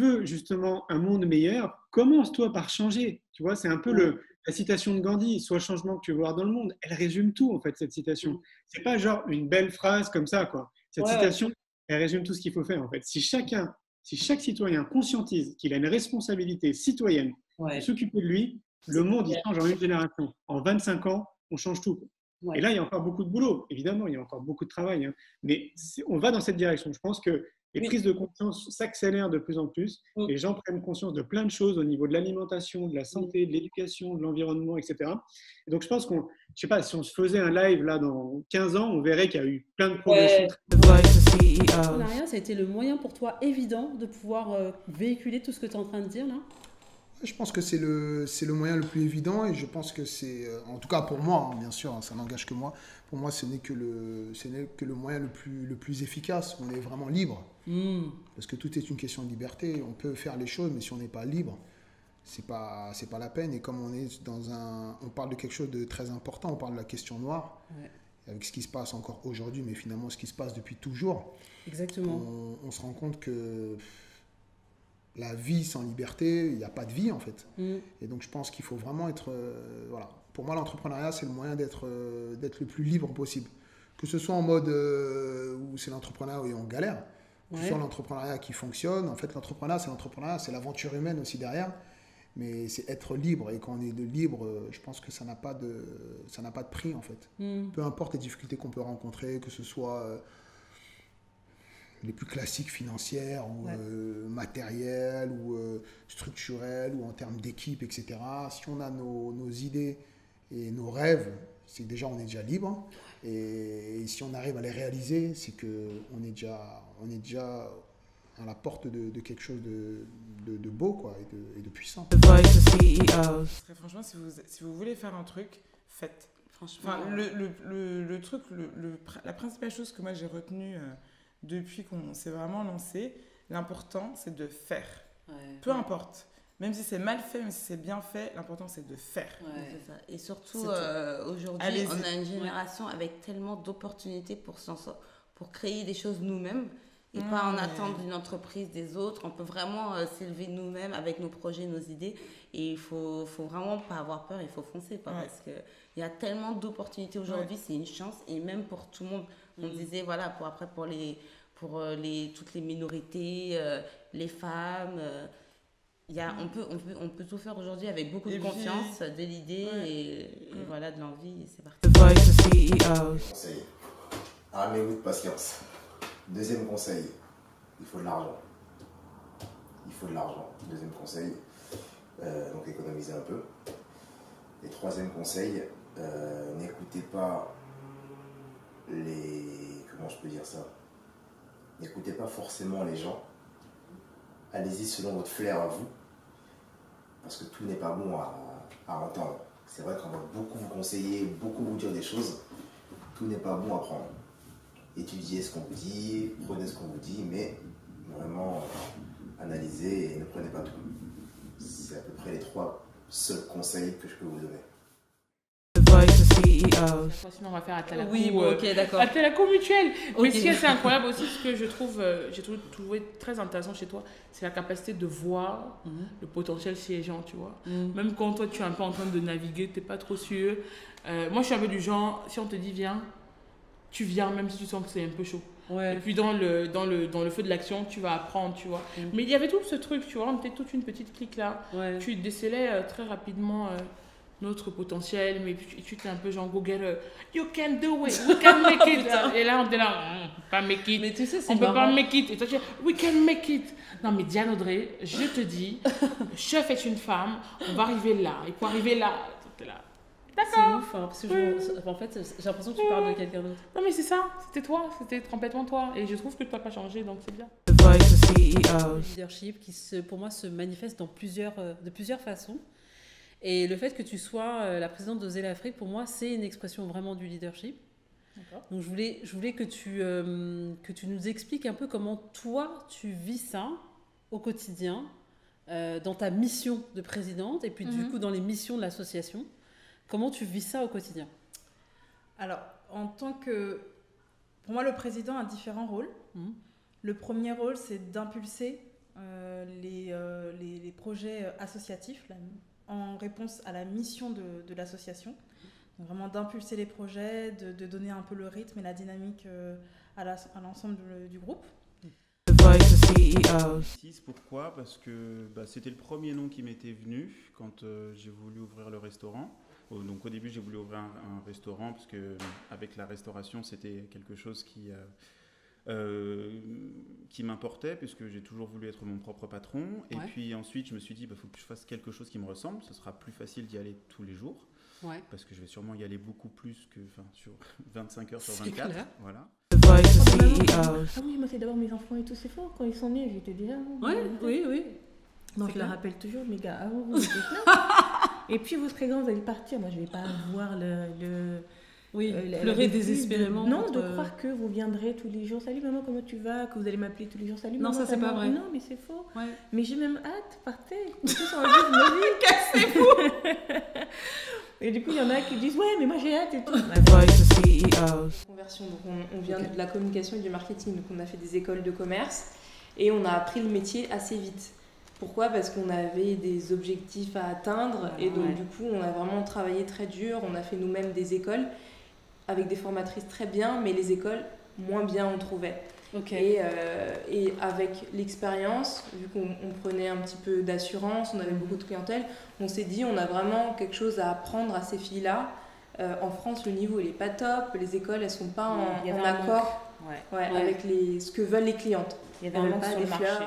veux justement un monde meilleur, commence-toi par changer. Tu vois, c'est un peu la citation de Gandhi, soit le changement que tu veux voir dans le monde. Elle résume tout, en fait, cette citation. C'est pas genre une belle phrase comme ça, quoi. Cette Ouais, ouais. citation, elle résume tout ce qu'il faut faire, en fait. Si chaque citoyen conscientise qu'il a une responsabilité citoyenne de Ouais. s'occuper de lui, le C'est monde, il clair. change en une génération. En 25 ans, on change tout. Et Ouais. là, il y a encore beaucoup de boulot, évidemment, il y a encore beaucoup de travail, hein. Mais on va dans cette direction. Je pense que les Oui. prises de conscience s'accélèrent de plus en plus. Mm. Les gens prennent conscience de plein de choses au niveau de l'alimentation, de la Mm. santé, de l'éducation, de l'environnement, etc. Et donc, je pense qu'on, je sais pas, si on se faisait un live là dans 15 ans, on verrait qu'il y a eu plein de progressions. Ouais. Très... L'entrepreneuriat, ça a été le moyen pour toi évident de pouvoir véhiculer tout ce que tu es en train de dire là? Je pense que c'est le moyen le plus évident et je pense que c'est, en tout cas pour moi, hein, bien sûr, hein, ça n'engage que moi, pour moi ce n'est que le moyen le plus efficace, on est vraiment libre. Parce que tout est une question de liberté, on peut faire les choses mais si on n'est pas libre, c'est pas la peine et comme on est on parle de quelque chose de très important, on parle de la question noire, Ouais. avec ce qui se passe encore aujourd'hui mais finalement ce qui se passe depuis toujours, Exactement. on se rend compte que la vie sans liberté, il n'y a pas de vie en fait. Et donc je pense qu'il faut vraiment être... voilà. Pour moi, l'entrepreneuriat, c'est le moyen d'être le plus libre possible. Que ce soit en mode où c'est l'entrepreneuriat où on galère, que ce soit l'entrepreneuriat qui fonctionne. En fait, l'entrepreneuriat, c'est l'aventure humaine aussi derrière. Mais c'est être libre. Et quand on est de libre, je pense que ça n'a pas de prix en fait. Peu importe les difficultés qu'on peut rencontrer, que ce soit... les plus classiques financières ou matérielles ou structurelles ou en termes d'équipe, etc. Si on a nos idées et nos rêves, c'est que déjà on est déjà libre. Et si on arrive à les réaliser, c'est qu'on est déjà à la porte de quelque chose de beau quoi, et de puissant. Très franchement, si vous voulez faire un truc, faites. Franchement. Enfin, le truc, la principale chose que moi j'ai retenue depuis qu'on s'est vraiment lancé, l'important c'est de faire. Ouais. Peu importe. Même si c'est mal fait, même si c'est bien fait, l'important c'est de faire. Ouais. C'est ça. Et surtout, aujourd'hui, Allez-y. on a une génération avec tellement d'opportunités pour créer des choses nous-mêmes et pas en attendre d'une entreprise des autres. On peut vraiment s'élever nous-mêmes avec nos projets, nos idées. Et il faut vraiment pas avoir peur, il faut foncer. Quoi, parce qu'il y a tellement d'opportunités aujourd'hui, c'est une chance. Et même pour tout le monde, on disait, voilà, pour toutes les minorités, les femmes... on peut tout faire aujourd'hui avec beaucoup de confiance, de l'idée et voilà, de l'envie et c'est parti. Conseil, armez-vous de patience. Deuxième conseil, il faut de l'argent. Il faut de l'argent. Deuxième conseil, donc économisez un peu. Et troisième conseil, n'écoutez pas comment je peux dire ça? N'écoutez pas forcément les gens. Allez-y selon votre flair à vous, parce que tout n'est pas bon à entendre. C'est vrai qu'on va beaucoup vous conseiller, beaucoup vous dire des choses, tout n'est pas bon à prendre. Étudiez ce qu'on vous dit, prenez ce qu'on vous dit, mais vraiment analysez et ne prenez pas tout. C'est à peu près les 3 seuls conseils que je peux vous donner. Sinon, on va faire Atalaco, Oui, bon, ok, d'accord. Atalaco mutuel. Ok. Mais ce qui est assez incroyable aussi, ce que je trouve, j'ai trouvé très intéressant chez toi, c'est la capacité de voir le potentiel chez les gens, tu vois. Même quand toi, tu es un peu en train de naviguer, tu n'es pas trop sûr. Moi, je suis un peu du genre, si on te dit viens, tu viens, même si tu sens que c'est un peu chaud. Ouais. Et puis dans le feu de l'action, tu vas apprendre, tu vois. Mais il y avait tout ce truc, tu vois, on était toute une petite clique là. Ouais. Tu décelais très rapidement notre potentiel, mais tu étais un peu genre Google, you can do it, we can make it. Et là, on était là, on peut pas make it. Mais tu sais, c'est on peut pas marrant. make it. Et toi, tu dis, we can make it. Non, mais Diane Audrey, je te dis, chef est une femme, on va arriver là. Et pour arriver là, t'es là. C'est D'accord. ouf, hein, parce que en fait, j'ai l'impression que tu parles de quelqu'un d'autre. Non, mais c'est ça, c'était toi, c'était complètement toi. Et je trouve que tu n'as pas changé, donc c'est bien. Le leadership qui, pour moi, se manifeste de plusieurs façons. Et le fait que tu sois la présidente d'Oser l'Afrique, pour moi, c'est une expression vraiment du leadership. D'accord. Donc, je voulais que tu nous expliques un peu comment toi, tu vis ça au quotidien, dans ta mission de présidente, et puis du coup, dans les missions de l'association. Comment tu vis ça au quotidien? Alors, pour moi, le président a différents rôles. Le premier rôle, c'est d'impulser les projets associatifs en réponse à la mission de l'association. Donc vraiment d'impulser les projets, de donner un peu le rythme et la dynamique à l'ensemble du groupe. Pourquoi ? Parce que c'était le premier nom qui m'était venu quand j'ai voulu ouvrir le restaurant. Donc au début j'ai voulu ouvrir un restaurant parce que avec la restauration c'était quelque chose qui m'importait puisque j'ai toujours voulu être mon propre patron. Et puis ensuite je me suis dit faut que je fasse quelque chose qui me ressemble. Ce sera plus facile d'y aller tous les jours parce que je vais sûrement y aller beaucoup plus que sur 25 heures sur 24. Voilà. Ah oui, moi c'est d'abord mes enfants et tout, c'est fort. Quand ils sont nés, je te dis oui. Donc je leur rappelle toujours, mes gars, avant vous étiez là. Et puis vous serez grands, vous allez partir. Moi je vais pas voir pleurer désespérément. Non, de croire que vous viendrez tous les jours. Salut maman, comment tu vas? Que vous allez m'appeler tous les jours. Salut maman. Non, ça c'est pas vrai. Non, mais c'est faux. Ouais. Mais j'ai même hâte, partez. En plus, on va vivre ma vie. Cassez-vous. Et du coup, il y en a qui disent ouais, mais moi j'ai hâte et tout. Conversion, donc on vient de la communication et du marketing, donc on a fait des écoles de commerce et on a appris le métier assez vite. Pourquoi ? Parce qu'on avait des objectifs à atteindre et donc du coup on a vraiment travaillé très dur, on a fait nous-mêmes des écoles avec des formatrices très bien, mais les écoles moins bien on trouvait. Et avec l'expérience, vu qu'on prenait un petit peu d'assurance, on avait beaucoup de clientèle, on s'est dit on a vraiment quelque chose à apprendre à ces filles-là. En France, le niveau il est pas top, les écoles elles sont pas en accord avec ce que veulent les clientes. Il y avait un manque sur le marché.